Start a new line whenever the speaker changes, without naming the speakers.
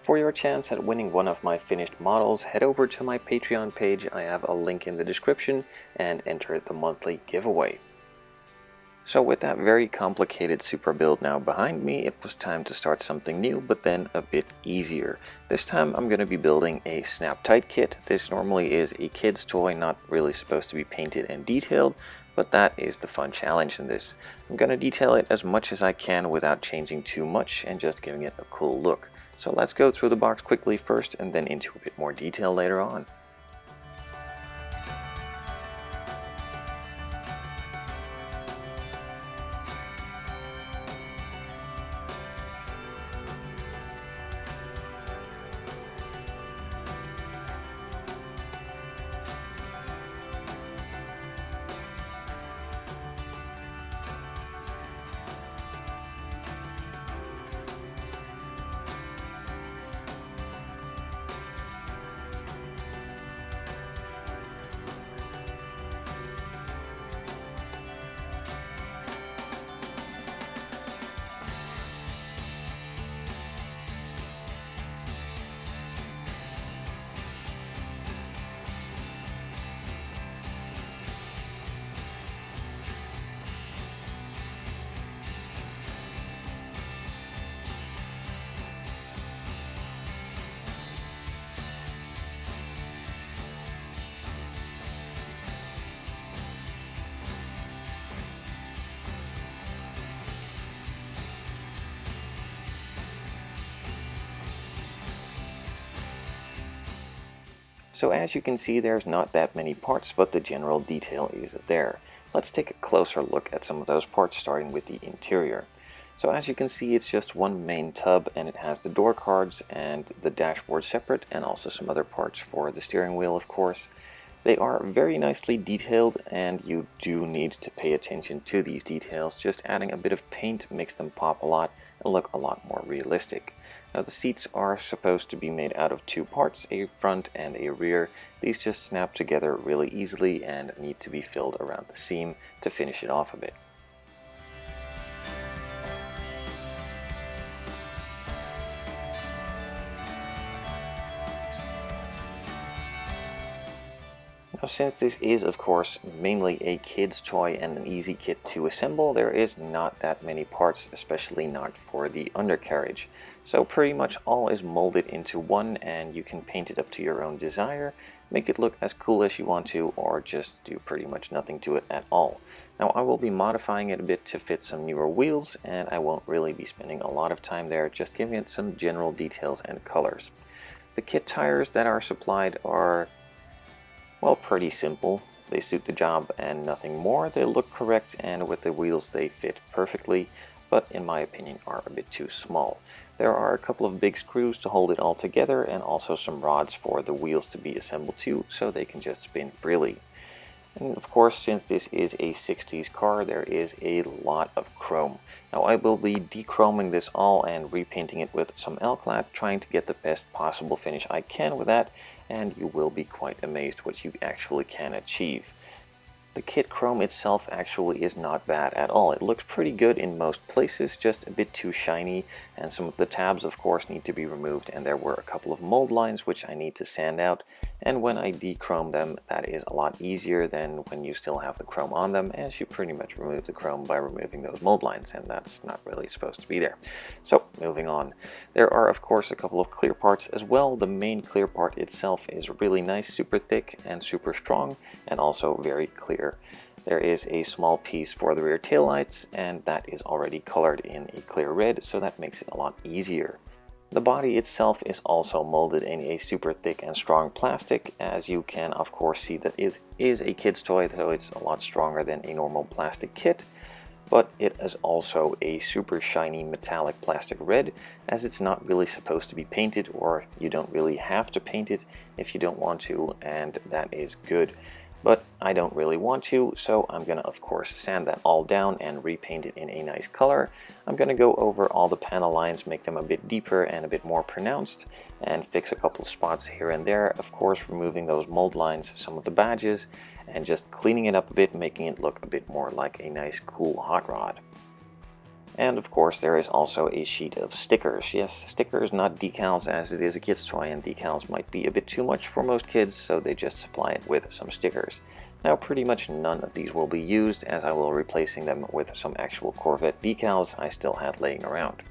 For your chance at winning one of my finished models, head over to my Patreon page. I have a link in the description, and enter the monthly giveaway. So with that very complicated super build now behind me, it was time to start something new, but then a bit easier. This time I'm going to be building a snap tight kit. This normally is a kid's toy, not really supposed to be painted and detailed, but that is the fun challenge in this. I'm going to detail it as much as I can without changing too much and just giving it a cool look. So let's go through the box quickly first and then into a bit more detail later on. So as you can see, there's not that many parts, but the general detail is there. Let's take a closer look at some of those parts, starting with the interior. So as you can see, it's just one main tub, and it has the door cards and the dashboard separate, and also some other parts for the steering wheel, of course. They are very nicely detailed, and you do need to pay attention to these details. Just adding a bit of paint makes them pop a lot and look a lot more realistic. Now the seats are supposed to be made out of two parts, a front and a rear. These just snap together really easily and need to be filled around the seam to finish it off a bit. Now, since this is of course mainly a kid's toy and an easy kit to assemble, there is not that many parts, especially not for the undercarriage. So pretty much all is molded into one, and you can paint it up to your own desire, make it look as cool as you want to, or just do pretty much nothing to it at all. Now I will be modifying it a bit to fit some newer wheels, and I won't really be spending a lot of time there, just giving it some general details and colors. The kit tires that are supplied are, well, pretty simple. They suit the job and nothing more. They look correct, and with the wheels they fit perfectly, but in my opinion are a bit too small. There are a couple of big screws to hold it all together, and also some rods for the wheels to be assembled to, so they can just spin freely. And of course, since this is a 60s car, there is a lot of chrome. Now I will be dechroming this all and repainting it with some L-clad, trying to get the best possible finish I can with that, and you will be quite amazed what you actually can achieve. The kit chrome itself actually is not bad at all. It looks pretty good in most places, just a bit too shiny, and some of the tabs of course need to be removed, and there were a couple of mold lines which I need to sand out, and when I dechrome them, that is a lot easier than when you still have the chrome on them, as you pretty much remove the chrome by removing those mold lines, and that's not really supposed to be there. So moving on. There are of course a couple of clear parts as well. The main clear part itself is really nice, super thick and super strong, and also very clear. There is a small piece for the rear taillights, and that is already colored in a clear red, so that makes it a lot easier. The body itself is also molded in a super thick and strong plastic. As you can of course see, that it is a kid's toy, so it's a lot stronger than a normal plastic kit. But it is also a super shiny metallic plastic red, as it's not really supposed to be painted, or you don't really have to paint it if you don't want to, and that is good. But I don't really want to, so I'm gonna of course sand that all down and repaint it in a nice color. I'm gonna go over all the panel lines, make them a bit deeper and a bit more pronounced, and fix a couple of spots here and there, of course removing those mold lines, some of the badges, and just cleaning it up a bit, making it look a bit more like a nice cool hot rod. And of course there is also a sheet of stickers. Yes, stickers, not decals, as it is a kid's toy and decals might be a bit too much for most kids, so they just supply it with some stickers. Now pretty much none of these will be used, as I will be replacing them with some actual Corvette decals I still had laying around.